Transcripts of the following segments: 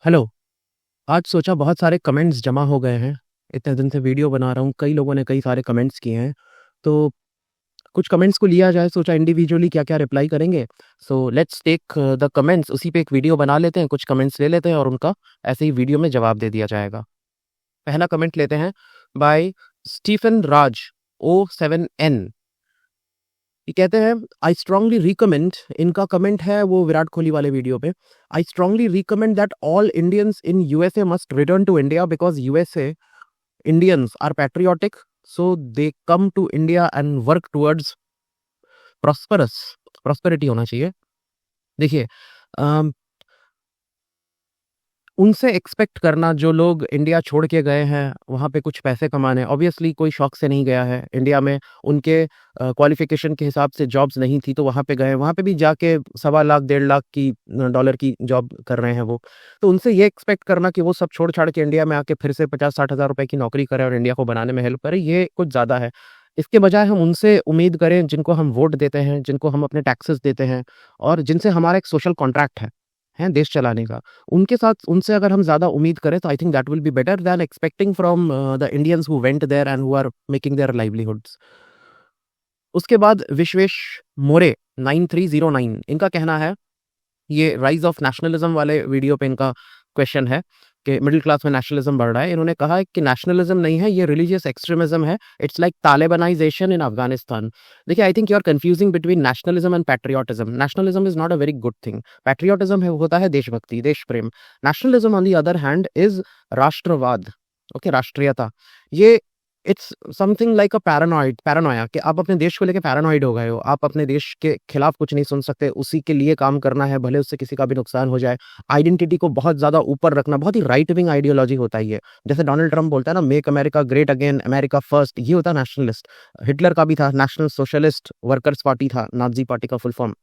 Hello. आज सोचा बहुत सारे कमेंट्स जमा हो गए हैं। इतने दिन से वीडियो बना रहा हूँ, कई लोगों ने कई सारे कमेंट्स किए हैं। तो कुछ कमेंट्स को लिया जाए, सोचा इंडिविजुअली क्या-क्या रिप्लाई करेंगे। So let's take the comments, उसी पे एक वीडियो बना लेते हैं, कुछ कमेंट्स ले लेते हैं और उनका ऐसे ही वीडियो में जवाब दे दिया जाएगा। पहला कमेंट लेते हैं बाय स्टीफन राज O7N। ये कहते हैं आई स्ट्रांगली रिकमेंड, इनका कमेंट है वो विराट कोहली वाले वीडियो पे। I strongly recommend that all Indians in USA must return to India because USA Indians are patriotic, so they come to India and work towards prosperous prosperity होना चाहिए। देखिए, उनसे expect करना जो लोग इंडिया छोड़ के गए हैं वहाँ पे कुछ पैसे कमाने, ऑब्वियसली कोई शौक से नहीं गया है इंडिया में। उनके क्वालिफिकेशन के हिसाब से जॉब्स नहीं थी तो वहाँ पे गए, वहाँ पे भी जाके 1.25 लाख 1.5 लाख की डॉलर की जॉब कर रहे हैं वो। तो उनसे ये एक्सपेक्ट करना कि वो सब छोड़ छाड़ के इंडिया में आके फिर से 50-60 हज़ार रुपए की नौकरी करें और इंडिया को बनाने में हेल्प करें, ये कुछ ज़्यादा है। इसके बजाय हम उनसे उम्मीद करें जिनको हम वोट देते हैं, जिनको हम अपने टैक्सेस देते हैं और जिनसे हमारा एक सोशल कॉन्ट्रैक्ट है देश चलाने का। उनके साथ उनसे अगर हम ज़्यादा उम्मीद करें तो I think that will be better than expecting from the Indians who went there and who are making their livelihoods. उसके बाद विश्वेश मोरे 9309, इनका कहना है, ये राइज़ ऑफ नेशनलिज़्म वाले वीडियो पे इनका क्वेश्चन है कि मिडिल क्लास में नेशनलिज़्म बढ़ रहा है। इन्होंने कहा है कि नेशनलिज़्म नहीं है, ये रिलीजियस एक्सट्रीमिज़्म है। It's like Talibanization in Afghanistan. देखिए, I think you are confusing between nationalism and patriotism. Nationalism is not a very good thing. Patriotism है होता है देशभक्ति, देश प्रेम। Nationalism on the other hand is राष्ट्रवाद, ओके, राष्ट्रीयता। ये it's something like a paranoia कि आप अपने देश को लेके पैरानॉइड हो गए हो। आप अपने देश के खिलाफ कुछ नहीं सुन सकते, उसी के लिए काम करना है, भले उससे किसी का भी नुकसान हो जाए। आइडेंटिटी को बहुत ज़्यादा ऊपर रखना, बहुत ही राइट विंग आइडियोलॉजी होता है ये। जैसे डोनाल्ड ट्रम्प बोलता है ना, make America great again, America first, ये होता है नेशनलिस्ट। हिटलर का भी था, नेशनल सोशलिस्ट वर्कर्स पार्टी था, नाज़ी पार्टी का फुल फॉर्म।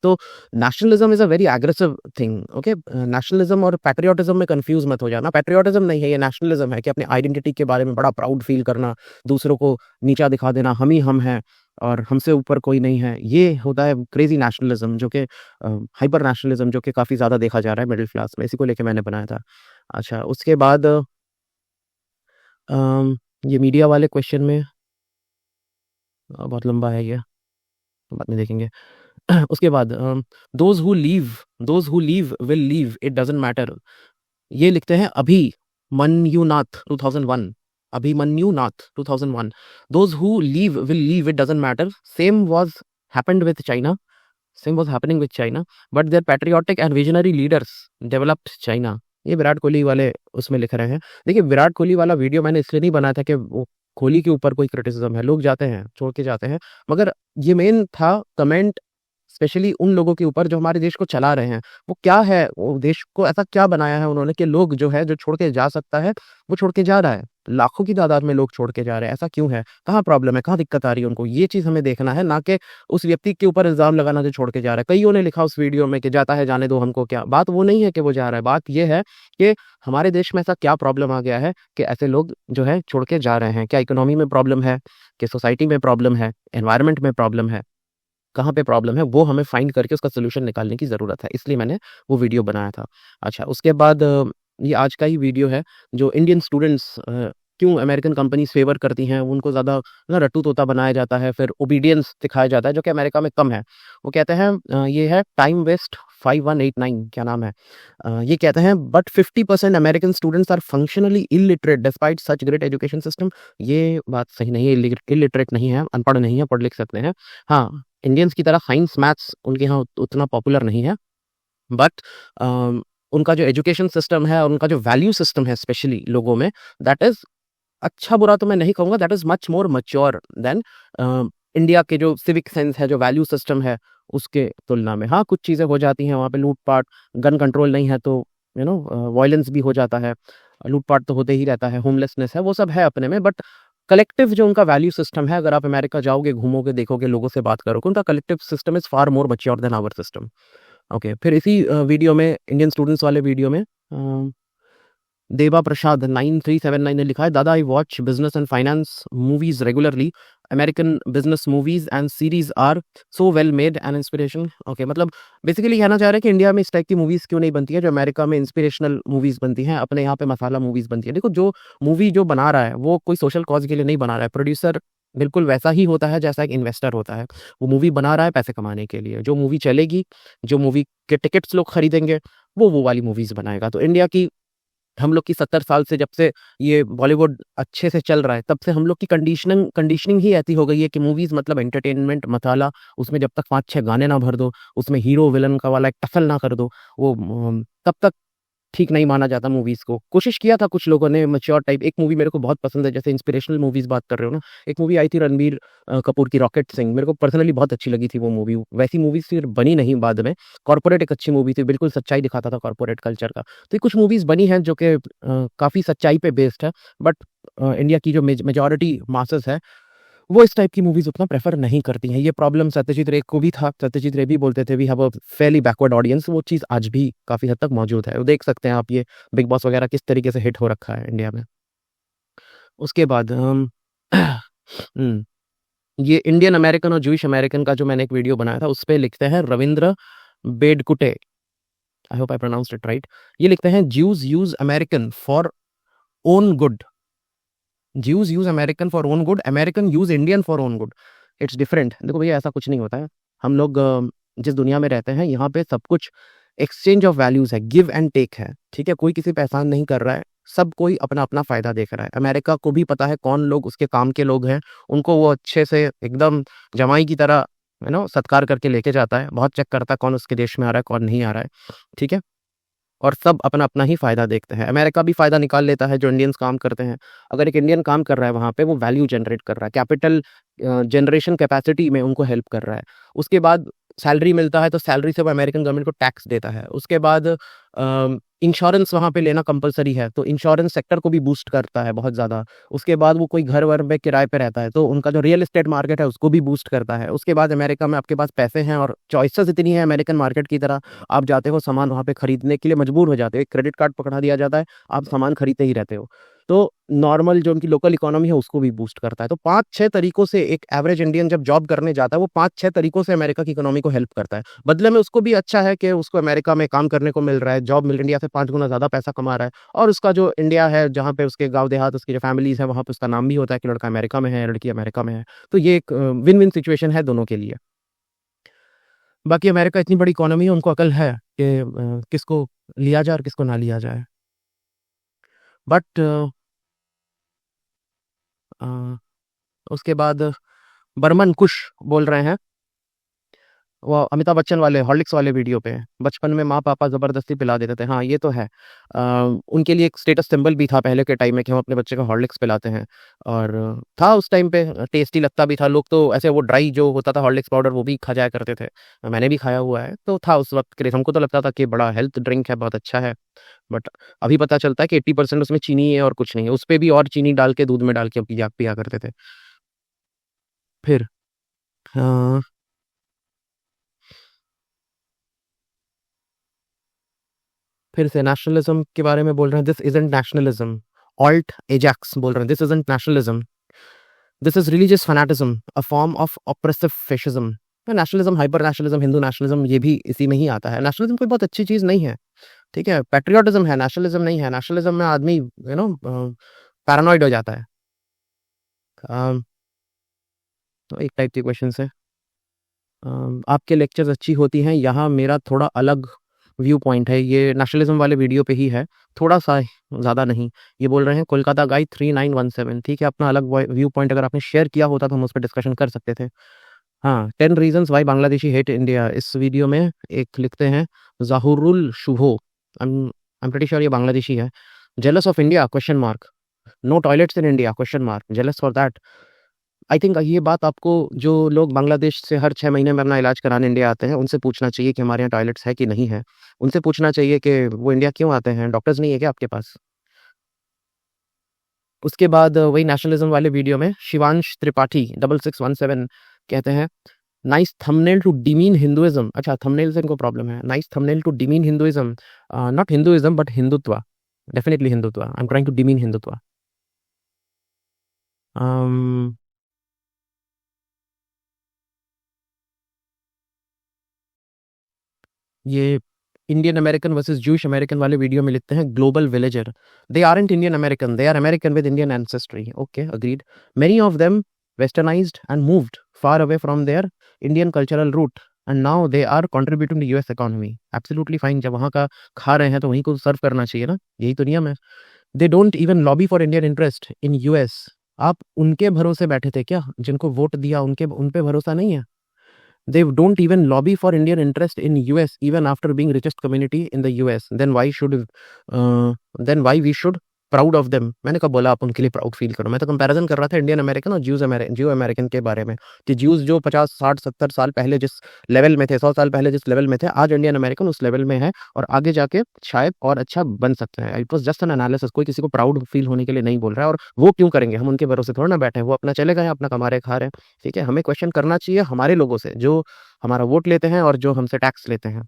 तो nationalism is a very aggressive thing, okay? Nationalism और पैट्रियोटिज्म में कन्फ्यूज़ मत हो जाना। पैट्रियोटिज्म नहीं है, ये नेशनलिज्म है कि अपनी आइडेंटिटी के बारे में बड़ा प्राउड फ़ील करना, दूसरों को नीचा दिखा देना, हम ही हम हैं और हमसे ऊपर कोई नहीं है। ये होता है क्रेज़ी नेशनलिज्म, जो कि हाइपर नेशनलिज्म, जो कि काफ़ी ज़्यादा देखा जा रहा है मिडल क्लास में। इसी को लेके मैंने बनाया था। अच्छा, उसके बाद ये मीडिया वाले क्वेश्चन में बहुत लंबा है ये, बाद में देखेंगे। उसके बाद those who leave will leave, it doesn't matter. ये लिखते हैं Abhimanyunath 2001, Abhimanyunath 2001। Those who leave will leave, it doesn't matter. Same was happened with China, same was happening with China, but their patriotic and visionary leaders developed China. ये विराट कोहली वाले उसमें लिख रहे हैं। देखिए, विराट कोहली वाला वीडियो मैंने इसलिए नहीं बनाया था कि वो कोहली के ऊपर कोई क्रिटिसिज़्म है। लोग जाते हैं, छोड़ के जाते हैं, मगर ये मेन था कमेंट स्पेशली उन लोगों के ऊपर जो हमारे देश को चला रहे हैं। वो क्या है, वो देश को ऐसा क्या बनाया है उन्होंने कि लोग जो है, जो छोड़ के जा सकता है, वो छोड़ के जा रहा है। लाखों की तादाद में लोग छोड़ के जा रहे हैं। ऐसा क्यों है? कहाँ प्रॉब्लम है? कहाँ दिक्कत आ रही है उनको? ये चीज़ हमें देखना है, ना कि उस व्यक्ति के ऊपर इल्ज़ाम लगाना जो छोड़ के जा रहा है। कइयों ने लिखा उस वीडियो में कि जाता है जाने दो, हमको क्या। बात वो नहीं है कि वो जा रहा है, बात ये है कि हमारे देश में ऐसा क्या प्रॉब्लम आ गया है कि ऐसे लोग जो है छोड़ के जा रहे हैं। क्या इकोनॉमी में प्रॉब्लम है? कि सोसाइटी में प्रॉब्लम है? एनवायरनमेंट में प्रॉब्लम है? कहाँ पे प्रॉब्लम है, वो हमें फाइंड करके उसका सॉल्यूशन निकालने की ज़रूरत है, इसलिए मैंने वो वीडियो बनाया था। अच्छा, उसके बाद ये आज का ही वीडियो है, जो इंडियन स्टूडेंट्स क्यों अमेरिकन कंपनीज़ फ़ेवर करती हैं, उनको ज़्यादा ना रट्टू तोता बनाया जाता है, फिर ओबीडियंस दिखाया जाता है, जो कि अमेरिका में कम है। वो कहते हैं ये है टाइम वेस्ट 5189, क्या नाम है? ये कहते हैं but 50% American students are functionally illiterate despite such great education system. ये बात सही नहीं है, इलिटरेट नहीं है, अनपढ़ नहीं है, पढ़ लिख सकते हैं। हाँ, इंडियंस की तरह साइंस, मैथ्स उनके यहाँ उतना पॉपुलर नहीं है, बट उनका जो एजुकेशन सिस्टम है और उनका जो वैल्यू सिस्टम है स्पेशली लोगों में, दैट इज़ अच्छा-बुरा तो मैं नहीं कहूँगा, that is much more mature than India के जो सिविक सेंस है, जो वैल्यू सिस्टम है, उसके तुलना में। हाँ, कुछ चीज़ें हो जाती हैं वहाँ पे, लूट-पाट, गन कंट्रोल नहीं है तो वॉयलेंस भी हो जाता है, लूट-पाट तो होते ही रहता है, होमलेसनेस है, वो सब है अपने में, बट कलेक्टिव जो उनका वैल्यू सिस्टम है, अगर आप अमेरिका जाओगे, घूमोगे, देखोगे, लोगों से बात करोगे, उनका collective system is far more mature than our system. Okay, फिर इसी वीडियो में, इंडियन स्टूडेंट्स वाले वीडियो में देबा प्रसाद 9379 ने लिखा है, दादा I watch business and finance movies regularly. American business movies and series are so well made and inspiration. Okay, मतलब बेसिकली कहना चाह रहे हैं कि इंडिया में इस टाइप की मूवीज़ क्यों नहीं बनती है जो अमेरिका में इंस्पिरेशनल मूवीज़ बनती हैं, अपने यहाँ पे मसाला मूवीज़ बनती है। देखो, जो मूवी जो बना रहा है वो कोई सोशल कॉज के लिए नहीं बना रहा है। प्रोड्यूसर बिल्कुल वैसा ही होता है जैसा एक इन्वेस्टर होता है। वो मूवी बना रहा है पैसे कमाने के लिए। जो मूवी चलेगी, जो मूवी के टिकट्स लोग खरीदेंगे, वो वाली मूवीज़ बनाएगा। तो इंडिया की, हम लोग की 70 साल से, जब से ये बॉलीवुड अच्छे से चल रहा है, तब से हम लोग की कंडीशनिंग कंडीशनिंग ही ऐसी हो गई है कि मूवीज़ मतलब एंटरटेनमेंट मसाला, उसमें जब तक 5-6 गाने ना भर दो, उसमें हीरो विलन का वाला एक टसल ना कर दो, वो तब तक ठीक नहीं माना जाता मूवीज़ को। कोशिश किया था कुछ लोगों ने मैच्योर टाइप। एक मूवी मेरे को बहुत पसंद है, जैसे इंस्पिरेशनल मूवीज़ बात कर रहे हो ना, एक मूवी आई थी रणबीर कपूर की, रॉकेट सिंह। मेरे को पर्सनली बहुत अच्छी लगी थी वो मूवी। वैसी मूवीज़ फिर बनी नहीं बाद में। कॉर्पोरेट एक अच्छी मूवी थी, बिल्कुल सच्चाई दिखाता था कॉर्पोरेट कल्चर का। तो ये कुछ मूवीज़ बनी हैं जो कि काफ़ी सच्चाई पे बेस्ड है, बट इंडिया की जो मेजॉरिटी मासेस है, वो इस टाइप की मूवीज़ उतना प्रेफ़र नहीं करती हैं। ये प्रॉब्लम सत्यजीत रे को भी था। सत्यजीत रे भी बोलते थे, we have a fairly backward audience. वो चीज़ आज भी काफ़ी हद तक मौजूद है। देख सकते हैं आप, ये बिग बॉस वगैरह किस तरीके से हिट हो रखा है इंडिया में। उसके बाद हुँ, ये इंडियन अमेरिकन और जूइश अमेरिकन का जो मैंने एक वीडियो बनाया था, उसपे लिखते हैं Ravindra Bedkute, I hope I pronounced it right. ये लिखते हैं, Jews use American for own good. Jews use American for own good, American use Indian for own good. It's different. देखो भैया, ऐसा कुछ नहीं होता है। हम लोग जिस दुनिया में रहते हैं, यहाँ पे सब कुछ एक्सचेंज ऑफ वैल्यूज़ है, गिव एंड टेक है, ठीक है? कोई किसी पे एहसान नहीं कर रहा है, सब कोई अपना-अपना फ़ायदा देख रहा है। अमेरिका को भी पता है कौन लोग उसके काम के लोग हैं, उनको वो अच्छे से एकदम जमाई की तरह सत्कार करके लेके जाता है, बहुत चेक करता है कौन उसके देश में आ रहा है, कौन नहीं आ रहा है, ठीक है? और सब अपना-अपना ही फ़ायदा देखते हैं। अमेरिका भी फ़ायदा निकाल लेता है जो इंडियंस काम करते हैं। अगर एक इंडियन काम कर रहा है वहाँ पे, वो वैल्यू जनरेट कर रहा है, कैपिटल जनरेशन कैपेसिटी में उनको हेल्प कर रहा है। उसके बाद सैलरी मिलता है, तो सैलरी से वो अमेरिकन गवर्नमेंट को टैक्स देता है। उसके बाद इंश्योरेंस वहाँ पे लेना कंपल्सरी है, तो इंश्योरेंस सेक्टर को भी बूस्ट करता है बहुत ज़्यादा। उसके बाद वो कोई घर-वर में किराए पे रहता है, तो उनका जो रियल एस्टेट मार्केट है, उसको भी बूस्ट करता है। उसके बाद अमेरिका में आपके पास पैसे हैं और चॉइसेस इतनी है अमेरिकन मार्केट की तरह, आप जाते हो सामान वहाँ पे खरीदने के लिए मजबूर हो जाते हो। एक क्रेडिट कार्ड पकड़ा दिया जाता है, आप सामान खरीदते ही रहते हो। तो नॉर्मल जो उनकी लोकल इकोनॉमी है, उसको भी बूस्ट करता है। तो 5-6 तरीकों से एक एवरेज इंडियन जब जॉब करने जाता है, वो 5-6 तरीकों से अमेरिका की इकोनॉमी को हेल्प करता है। बदले में उसको भी अच्छा है कि उसको अमेरिका में काम करने को मिल रहा है, जॉब मिल इंडिया से 5 गुना ज़्यादा पैसा कमा रहा है, और उसका जो इंडिया है, जहाँ पे उसके गाँव देहात, उसकी जो फैमिलीज़ है, वहाँ पे उसका नाम भी होता है कि लड़का अमेरिका में है, लड़की अमेरिका में है। तो ये एक विन-विन सिचुएशन है दोनों के लिए। बाकी अमेरिका इतनी बड़ी इकोनॉमी है, उनको अकल है कि किसको लिया जाए और किसको ना लिया जाए। बट अ, उसके बाद बर्मन कुश बोल रहे हैं, वो अमिताभ बच्चन वाले हॉर्लिक्स वाले वीडियो पे, बचपन में माँ-पापा ज़बरदस्ती पिला देते थे। हाँ, ये तो है। उनके लिए एक स्टेटस सिंबल भी था पहले के टाइम में कि हम अपने बच्चे को हॉर्लिक्स पिलाते हैं, और था उस टाइम पे, टेस्टी लगता भी था। लोग तो ऐसे वो ड्राई जो होता था हॉर्लिक्स पाउडर, वो भी खा जाया करते थे। मैंने भी खाया हुआ है, तो था उस वक़्त क्रेज़। हमको तो लगता था कि बड़ा हेल्थ ड्रिंक है, बहुत अच्छा है। बट अभी पता चलता है कि 80% उसमें चीनी है और कुछ नहीं है। उसपे भी और चीनी डाल के, दूध में डाल के पिया पिया करते थे। फिर अ फिर से नेशनलिज्म के बारे में बोल रहे हैं, this isn't nationalism. Alt Ajax बोल रहे हैं, this isn't nationalism, this is religious fanaticism, a form of oppressive fascism। तो nationalism, hyper nationalism, Hindu nationalism, ये भी इसी में ही आता है। नेशनलिज्म कोई बहुत अच्छी चीज़ नहीं है, ठीक है? पैट्रियोटिज़्म है, नेशनलिज्म नहीं है। नेशनलिज्म में आदमी पैरानॉइड हो जाता है। अ, तो एक टाइप के क्वेश्चन्स हैं। आपके लेक्चर्स अच्छी होती हैं, यहाँ मेरा थोड़ा अलग व्यू पॉइंट है। ये नेशनलिज्म वाले वीडियो पे ही है, थोड़ा-सा, ज़्यादा नहीं। ये बोल रहे हैं कोलकाता गाई 3917, ठीक है? अपना अलग व्यू पॉइंट अगर आपने शेयर किया होता तो हम उस पे डिस्कशन कर सकते थे। हाँ, 10 reasons why Bangladeshi hate India, इस वीडियो में एक लिखते हैं Zahurul Shubho, I am pretty sure ये बांग्लादेशी है। Jealous of India? Question mark. No toilets in India? Question mark. Jealous for that? I think ये बात आपको, जो लोग बांग्लादेश से हर 6 महीने में अपना इलाज कराने इंडिया आते हैं, उनसे पूछना चाहिए कि हमारे यहाँ टॉयलेट्स है कि नहीं है। उनसे पूछना चाहिए कि वो इंडिया क्यों आते हैं, डॉक्टर्स नहीं है क्या आपके पास? उसके बाद वही नेशनलिज्म वाले वीडियो में शिवांश त्रिपाठी 6617 कहते हैं, nice thumbnail to demean Hinduism. अच्छा, थंबनेल से इनको प्रॉब्लम है। Nice thumbnail to demean Hinduism, not Hinduism but Hindutva, definitely Hindutva. I am trying to demean Hindutva. ये Indian American versus Jewish American वाले वीडियो में लिखते हैं global villager, they aren't Indian American, they are American with Indian ancestry. Okay, agreed. Many of them westernized and moved far away from their Indian cultural root and now they are contributing to US economy. Absolutely fine, जब वहाँ का खा रहे हैं तो वहीं को सर्व करना चाहिए ना, यही तो नियम है। They don't even lobby for Indian interest in US. आप उनके भरोसे बैठे थे क्या? जिनको वोट दिया उनके उन पे भरोसा नहीं है? They don't even lobby for Indian interest in US even after being richest community in the US. Then why we should proud of them? मैंने कब बोला आप उनके लिए प्राउड फील करो? मैं तो कंपैरिजन कर रहा था इंडियन अमेरिकन और ज्यू अमेरिकन के बारे में, कि ज्यूज जो 50 60 70 साल पहले जिस लेवल में थे, 100 साल पहले जिस लेवल में थे, आज इंडियन अमेरिकन उस लेवल में है और आगे जाके शायद और अच्छा बन सकते हैं। It was just an analysis, कोई किसी को प्राउड फील होने के लिए नहीं बोल रहा है। और वो क्यों करेंगे? हम उनके भरोसे थोड़ा ना बैठे हैं, वो अपना चले गए, अपना कमा रहे खा रहे हैं। ठीक है, हमें क्वेश्चन करना चाहिए हमारे लोगों से जो हमारा वोट लेते हैं और जो हमसे टैक्स लेते हैं,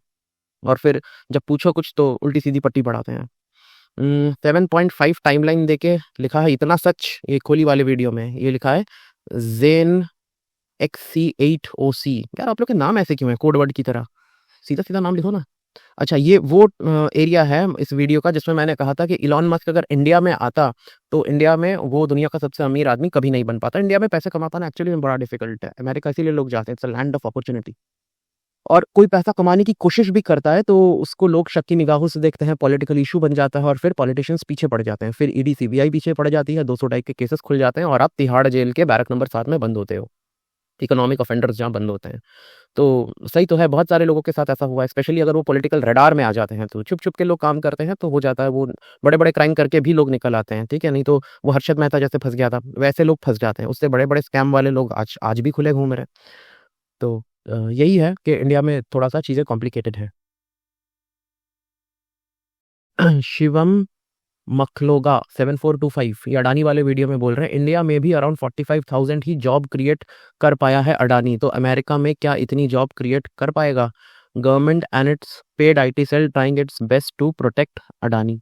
और फिर जब पूछो कुछ तो उल्टी सीधी पट्टी पढ़ाते हैं। 7.5 टाइमलाइन देके लिखा है इतना सच, ये कोहली वाले वीडियो में ये लिखा है जेन XC8OC। यार आप लोग के नाम ऐसे क्यों है कोड वर्ड की तरह? सीधा सीधा नाम लिखो ना। अच्छा, ये वो एरिया है इस वीडियो का जिसमें मैंने कहा था कि इलॉन मस्क अगर इंडिया में आता तो इंडिया में वो दुनिया का सबसे अमीर आदमी कभी नहीं बन पाता। इंडिया में पैसे कमाना एक्चुअली में बड़ा डिफिकल्ट है, अमेरिका इसीलिए लोग जाते हैं, it's a land of opportunity. और कोई पैसा कमाने की कोशिश भी करता है तो उसको लोग शक की निगाहों से देखते हैं, पॉलिटिकल इशू बन जाता है और फिर पॉलिटिशियंस पीछे पड़ जाते हैं, फिर ईडी सीबीआई पीछे पड़ जाती है, 200 टाइप के केसेस खुल जाते हैं और आप तिहाड़ जेल के बैरक नंबर 7 में बंद होते हो, इकोनॉमिक ऑफेंडर्स जहाँ बंद होते हैं। तो सही तो है, बहुत सारे लोगों के साथ ऐसा हुआ है, स्पेशली अगर वो पॉलिटिकल रडार में आ जाते हैं तो छुप छुप के लोग काम करते हैं तो हो जाता है, वो बड़े बड़े क्राइम करके भी लोग निकल आते हैं। ठीक है, नहीं तो वो हर्षद मेहता जैसे फंस गया था वैसे लोग फंस जाते हैं, उससे बड़े बड़े स्कैम वाले लोग आज आज भी खुले घूम रहे हैं। तो यही है कि इंडिया में थोड़ा सा चीज़ें कॉम्प्लिकेटेड है। शिवम मखलोगा 7425 ये अडानी वाले वीडियो में बोल रहे हैं इंडिया में भी अराउंड 45,000 ही जॉब क्रिएट कर पाया है अडानी, तो अमेरिका में क्या इतनी जॉब क्रिएट कर पाएगा? Government and it's paid IT cell trying its best to protect Adani.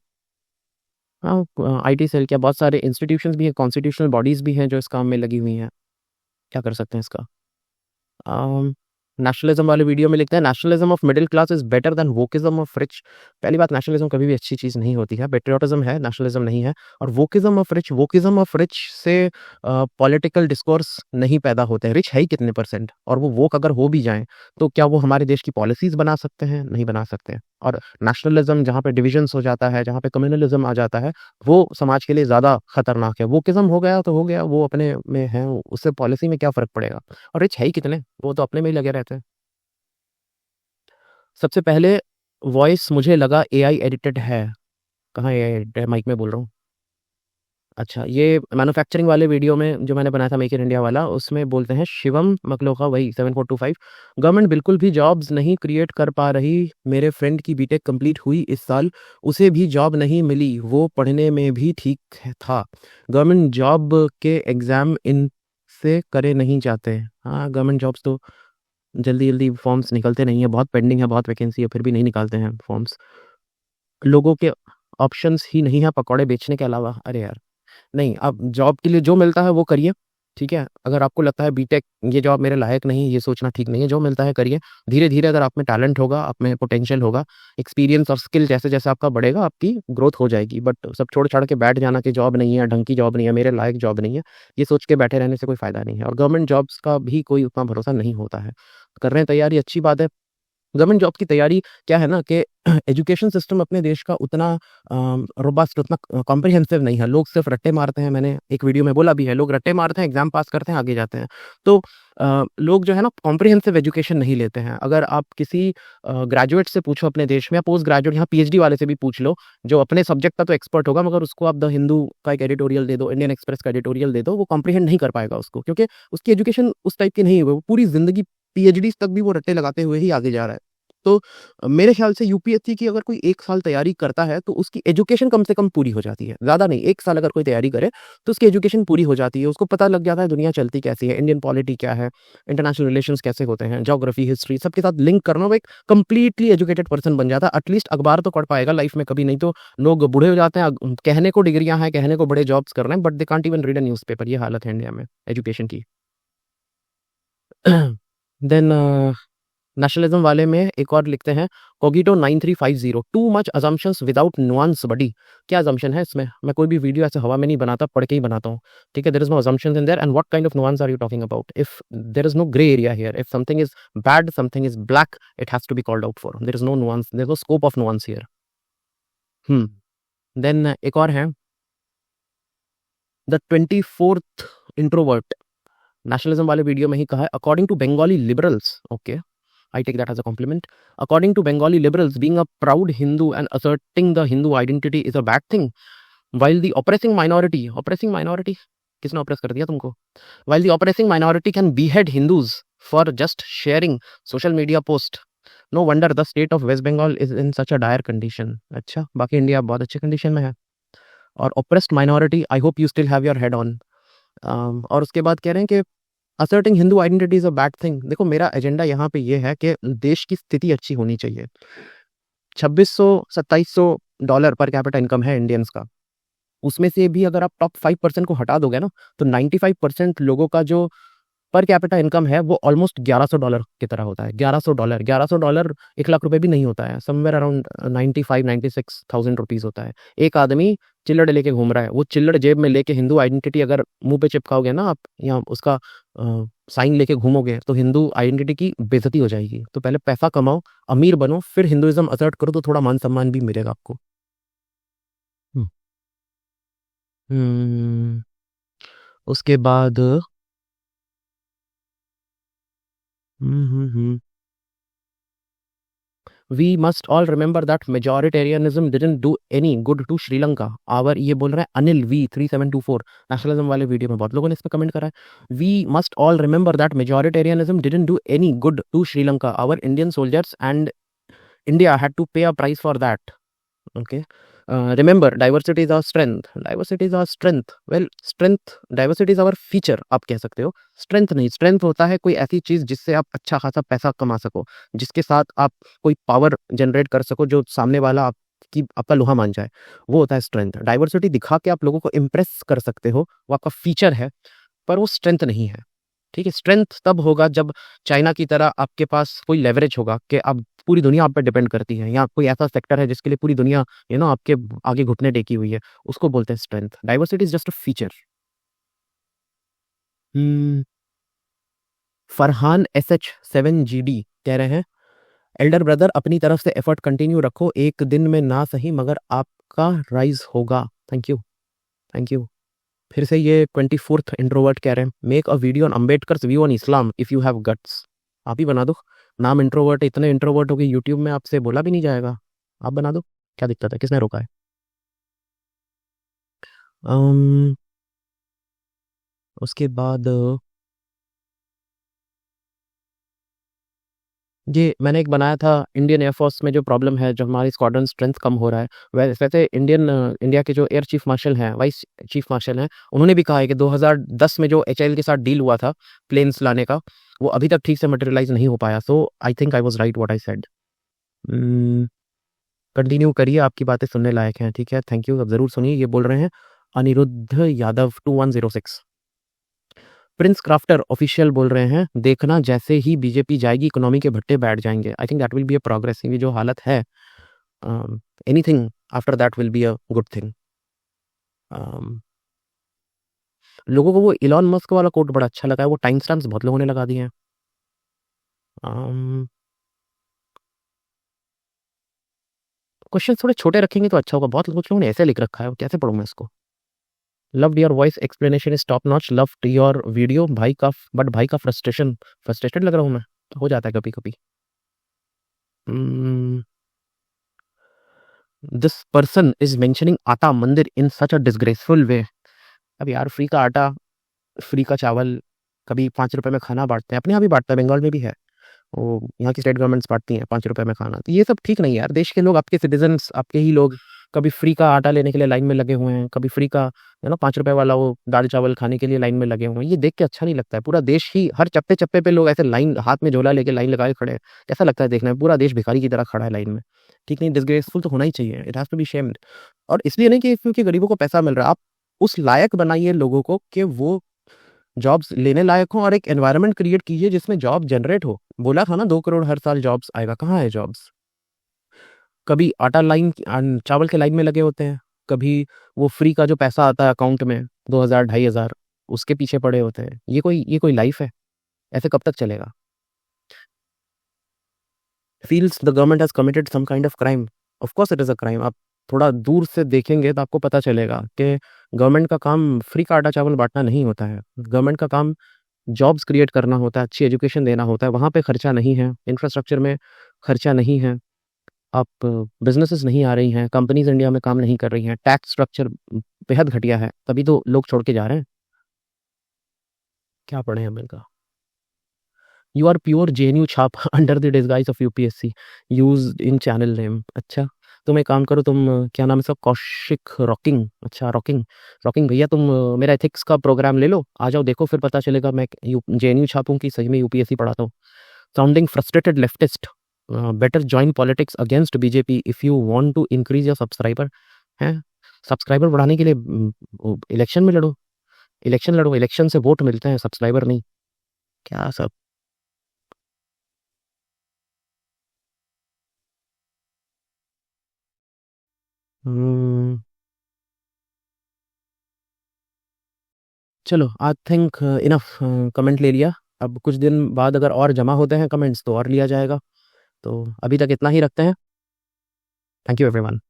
हाँ, आईटी सेल क्या, बहुत सारे इंस्टीट्यूशंस भी हैं, कॉन्स्टिट्यूशनल बॉडीज भी हैं जो इस काम में लगी हुई हैं, क्या कर सकते हैं इसका। नेशनलिज्म वाले वीडियो में लिखते हैं nationalism of middle class is better than wokeism of rich. पहली बात, नेशनलिज्म कभी भी अच्छी चीज़ नहीं होती है, पेट्रियोटिज्म है, नेशनलिज्म नहीं है। और वोकिज्म ऑफ रिच से पॉलिटिकल डिस्कोर्स नहीं पैदा होते हैं। रिच है ही कितने परसेंट, और वो वोक अगर हो भी जाएं तो क्या वो हमारे देश की पॉलिसीज बना सकते हैं? नहीं बना सकते हैं। और नेशनलिज्म जहाँ पे डिविजन्स हो जाता है, जहाँ पे कम्युनलिज्म आ जाता है, वो समाज के लिए ज़्यादा खतरनाक है। वोकिज्म हो गया तो हो गया, वो अपने में है, उससे पॉलिसी में क्या फ़र्क पड़ेगा? और रिच है ही कितने, वो तो अपने में ही लगे रहते हैं। सबसे पहले वॉइस मुझे लगा एआई एडिटेड है। कहाँ एआई एडिटेड है? माइक में बोल रहा हूँ। अच्छा, ये मैन्युफैक्चरिंग वाले वीडियो में जो मैंने बनाया था मेक इन इंडिया वाला, उसमें बोलते हैं शिवम मकलोका वही 7425, गवर्नमेंट बिल्कुल भी जॉब्स नहीं क्रिएट कर पा रही। मेरे फ्रेंड की बीटेक कंप्लीट हुई इस साल, उसे भी जॉब नहीं मिली, वो पढ़ने में भी ठीक था। गवर्नमेंट जॉब के एग्ज़ाम इनसे करे नहीं जाते। हाँ, गवर्नमेंट जॉब्स तो जल्दी जल्दी फॉर्म्स निकलते नहीं है, बहुत पेंडिंग है, बहुत वैकेंसी है, फिर भी नहीं निकालते हैं फॉर्म्स। लोगों के ऑप्शंस ही नहीं है पकौड़े बेचने के अलावा। अरे यार, नहीं, आप जॉब के लिए जो मिलता है वो करिए। ठीक है, अगर आपको लगता है बीटेक ये जॉब मेरे लायक नहीं, ये सोचना ठीक नहीं है, जो मिलता है करिए। धीरे धीरे अगर आप में टैलेंट होगा, आप में पोटेंशियल होगा, एक्सपीरियंस और स्किल जैसे जैसे आपका बढ़ेगा, आपकी ग्रोथ हो जाएगी। बट सब छोड़ छाड़ के बैठ जाना कि जॉब नहीं है, ढंग की जॉब नहीं है, मेरे लायक जॉब नहीं है, ये सोच के बैठे रहने से कोई फ़ायदा नहीं है। और गवर्नमेंट जॉब्स का भी कोई उतना भरोसा नहीं होता है। कर रहे हैं तैयारी, अच्छी बात है। गवर्नमेंट जॉब की तैयारी क्या है ना कि एजुकेशन सिस्टम अपने देश का उतना रोबस्ट, उतना कॉम्प्रिहेंसिव नहीं है। लोग सिर्फ रट्टे मारते हैं, मैंने एक वीडियो में बोला भी है, लोग रट्टे मारते हैं, एग्जाम पास करते हैं, आगे जाते हैं। तो लोग जो है ना कॉम्प्रिहेंसिव एजुकेशन नहीं लेते हैं। अगर आप किसी ग्रेजुएट से पूछो अपने देश में, या पोस्ट ग्रेजुएट, यहाँ पीएचडी वाले से भी पूछ लो, जो अपने सब्जेक्ट का तो एक्सपर्ट होगा, मगर उसको आप द हिंदू का एक एडिटोरियल दे दो, इंडियन एक्सप्रेस का एडिटोरियल दे दो, वो कॉम्प्रिहेंड नहीं कर पाएगा उसको, क्योंकि उसकी एजुकेशन उस टाइप की नहीं हुई। वो पूरी जिंदगी पीएचडी तक भी वो रट्टे लगाते हुए ही आगे जा रहा है। तो मेरे ख्याल से यूपीएससी की अगर कोई 1 साल तैयारी करता है तो उसकी एजुकेशन कम से कम पूरी हो जाती है। ज़्यादा नहीं, 1 साल अगर कोई तैयारी करे तो उसकी एजुकेशन पूरी हो जाती है। उसको पता लग जाता है दुनिया चलती कैसी है, इंडियन पॉलिटी क्या है, इंटरनेशनल रिलेशंस कैसे होते हैं, ज्योग्राफी, हिस्ट्री सबके साथ लिंक करना, वो एक कंप्लीटली एजुकेटेड पर्सन बन जाता है। एटलीस्ट अखबार तो पढ़ पाएगा लाइफ में कभी, नहीं तो लोग बूढ़े हो जाते हैं, कहने को डिग्रियाँ हैं, कहने को बड़े जॉब्स कर रहे हैं, but they can't even read a newspaper. ये हालत है इंडिया में एजुकेशन की। देन नेशनलिज्म वाले में एक और लिखते हैं Cogito 9350 too much assumptions without nuance buddy. क्या अजम्पशन है इसमें? मैं कोई भी वीडियो ऐसे हवा में नहीं बनाता, पढ़ के ही बनाता हूँ, ठीक है? There is no assumptions in there and what kind of nuance are you talking about? If there is no grey area here, if something is bad, something is black, it has to be called out for. There is no nuance, there is no scope of nuance here. Then एक और है the 24th introvert. Nationalism वाले video में ही कहा है according to Bengali liberals, okay, I take that as a compliment. According to Bengali liberals, being a proud Hindu and asserting the Hindu identity is a bad thing. While the oppressing minority, किसने oppress कर दिया तुमको? While the oppressing minority can behead Hindus for just sharing social media post. No wonder the state of West Bengal is in such a dire condition. अच्छा, बाकी India बहुत अच्छे condition में है। और oppressed minority, I hope you still have your head on. और उसके बाद कह रहे हैं कि asserting Hindu identity is a bad thing. देखो मेरा एजेंडा यहाँ पे ये है कि देश की स्थिति अच्छी होनी चाहिए। 2600-2700 डॉलर पर कैपिटा इनकम है इंडियंस का, उसमें से भी अगर आप टॉप 5% को हटा दोगे ना, तो 95% लोगों का जो पर कैपिटा इनकम है वो ऑलमोस्ट $1100 की तरह होता है। $1100 1,00,000 भी नहीं होता है, समवेयर अराउंड 95-96,000 रुपीज़ होता है। एक आदमी चिल्लड़ लेके घूम रहा है, वो चिल्लड़ जेब में लेके हिंदू आइडेंटिटी अगर मुंह पे चिपकाओगे ना आप, या उसका साइन लेके घूमोगे, तो हिंदू आइडेंटिटी की बेइज्जती हो जाएगी। तो पहले पैसा कमाओ, अमीर बनो, फिर हिंदुइज्म असर्ट करो, तो थोड़ा मान सम्मान भी मिलेगा आपको। हम्म, उसके बाद We must all remember that majoritarianism didn't do any good to Sri Lanka. Our ये बोल रहा है अनिल V3724, नेशनलिज्म वाले वीडियो में बहुत लोगों ने इस पे कमेंट करा है। We must all remember that majoritarianism didn't do any good to Sri Lanka. Our Indian soldiers and India had to pay a price for that. Okay. Remember, diversity is our strength. Diversity is our strength. Well, strength, diversity is our feature. आप कह सकते हो, strength नहीं। Strength होता है कोई ऐसी चीज जिससे आप अच्छा खासा पैसा कमा सको, जिसके साथ आप कोई पावर जनरेट कर सको जो सामने वाला आपका लोहा मान जाए, वो होता है स्ट्रेंथ। डाइवर्सिटी दिखा के आप लोगों को इम्प्रेस कर सकते हो, वो आपका फीचर है, पर वो स्ट्रेंथ नहीं है। ठीक है, स्ट्रेंथ तब होगा जब चाइना की तरह आपके पास कोई लेवरेज होगा कि अब पूरी दुनिया आप पे डिपेंड करती है, या कोई ऐसा सेक्टर है जिसके लिए पूरी दुनिया आपके आगे घुटने टेकी हुई है, उसको बोलते हैं strength. Diversity is just a feature. Farhan SH7GD कह रहे हैं एल्डर ब्रदर अपनी तरफ से एफर्ट कंटिन्यू रखो, एक दिन में ना सही मगर आपका राइज होगा। Thank you, thank you. फिर से ये 24th इंट्रोवर्ट कह रहे हैं make a video on Ambedkar's view on Islam if you have guts. आप ही बना दो, नाम इंट्रोवर्ट है, इतने इंट्रोवर्ट हो कि यूट्यूब में आपसे बोला भी नहीं जाएगा, आप बना दो, क्या दिक्कत है, किसने रोका है? उसके बाद जी, मैंने एक बनाया था इंडियन एयरफोर्स में जो प्रॉब्लम है, जो हमारी स्क्वाड्रन स्ट्रेंथ कम हो रहा है। वैसे इंडिया के जो एयर चीफ मार्शल हैं, वाइस चीफ मार्शल हैं, उन्होंने भी कहा है कि 2010 में जो HAL के साथ डील हुआ था प्लेन्स लाने का, वो अभी तक ठीक से मटेरियलाइज नहीं हो पाया। So I think I was right what I said. Continue करिए, आपकी बातें सुनने लायक हैं। ठीक है, थैंक यू, अब ज़रूर सुनिए। ये बोल रहे हैं Anirudh Yadav 2106। Prince crafter official बोल रहे हैं देखना जैसे ही बीजेपी जाएगी इकोनॉमी के भट्टे बैठ जाएंगे। आई think that will be a progress. ये जो हालत है, anything after that will be a good thing. लोगों को वो इलॉन मस्क वाला कोट बड़ा अच्छा लगा है, वो टाइम स्टैम्प्स बहुत लोगों ने लगा दिए हैं। क्वेश्चन थोड़े छोटे रखेंगे तो अच्छा होगा। बहुत कुछ लोगों ने ऐसे लिख रखा है, कैसे पढ़ूँ मैं इसको? Loved your voice explanation is top notch. Loved your video. भाई का फ्रस्ट्रेटेड लग रहा हूँ मैं, हो जाता है कभी कभी। दिस पर्सन इज मेंशनिंग आटा मंदिर इन सच अ डिसग्रेसफुल वे। अब यार, फ्री का आटा, फ्री का चावल, कभी 5 रुपए में खाना बांटते हैं, अपने यहाँ भी बांटता है, बंगाल में भी है, वो यहाँ की स्टेट गवर्नमेंट्स बांटती हैं 5 रुपए में खाना। तो ये सब ठीक नहीं है यार। देश के लोग, आपके सिटीजन्स, आपके ही लोग कभी फ्री का आटा लेने के लिए लाइन में लगे हुए हैं, कभी फ्री का 5 रुपए वाला वो दाल चावल खाने के लिए लाइन में लगे हुए हैं। ये देख के अच्छा नहीं लगता है। पूरा देश ही, हर चप्पे चप्पे पे लोग ऐसे लाइन, हाथ में झोला लेके लाइन लगा के खड़े हैं, कैसा लगता है देखने में? पूरा देश भिखारी की तरह खड़ा है लाइन में। ठीक नहीं, डिसग्रेसफुल तो होना ही चाहिए, it has to be shamed. और इसलिए नहीं कि क्योंकि गरीबों को पैसा मिल रहा है, आप उस लायक बनाइए लोगों को कि वो जॉब्स लेने लायक हों और एक एनवायरनमेंट क्रिएट कीजिए जिसमें जॉब जनरेट हो। बोला था ना 2 करोड़ हर साल जॉब्स आएगा, कहाँ है जॉब्स? कभी आटा लाइन चावल के लाइन में लगे होते हैं, कभी वो फ्री का जो पैसा आता है अकाउंट में 2000 2500 उसके पीछे पड़े होते हैं। ये कोई लाइफ है? ऐसे कब तक चलेगा? Feels the government has committed some kind of crime. Of course it is a crime. आप थोड़ा दूर से देखेंगे तो आपको पता चलेगा कि गवर्नमेंट का काम फ्री का आटा चावल बाँटना नहीं होता है। गवर्नमेंट का काम जॉब्स क्रिएट करना होता है, अच्छी एजुकेशन देना होता है, वहाँ पे खर्चा नहीं है, इंफ्रास्ट्रक्चर में खर्चा नहीं है। आप बिज़नेसेस नहीं आ रही हैं, कंपनीज़ इंडिया में काम नहीं कर रही हैं, टैक्स स्ट्रक्चर बेहद घटिया है, तभी तो लोग छोड़ के जा रहे हैं। क्या पढ़े हम इनका? यू आर प्योर जेएनयू छाप under the disguise of UPSC used in channel name. अच्छा, तुम एक काम करो, तुम क्या नाम है इसका, कौशिक रॉकिंग। अच्छा, रॉकिंग रॉकिंग भैया, तुम मेरा एथिक्स का प्रोग्राम ले लो, आ जाओ, देखो फिर पता चलेगा मैं जेएनयू छापूं कि सही में यूपीएससी पढ़ाता हूँ। Sounding frustrated leftist, better join politics against BJP if you want to increase your subscriber. हैं, सब्सक्राइबर बढ़ाने के लिए इलेक्शन में लड़ो, इलेक्शन लड़ो, इलेक्शन से वोट मिलते हैं, सब्सक्राइबर नहीं। क्या सब? हम्म, चलो आई थिंक इनफ कमेंट ले लिया। अब कुछ दिन बाद अगर और जमा होते हैं कमेंट्स तो और लिया जाएगा। तो अभी तक इतना ही रखते हैं। Thank you everyone.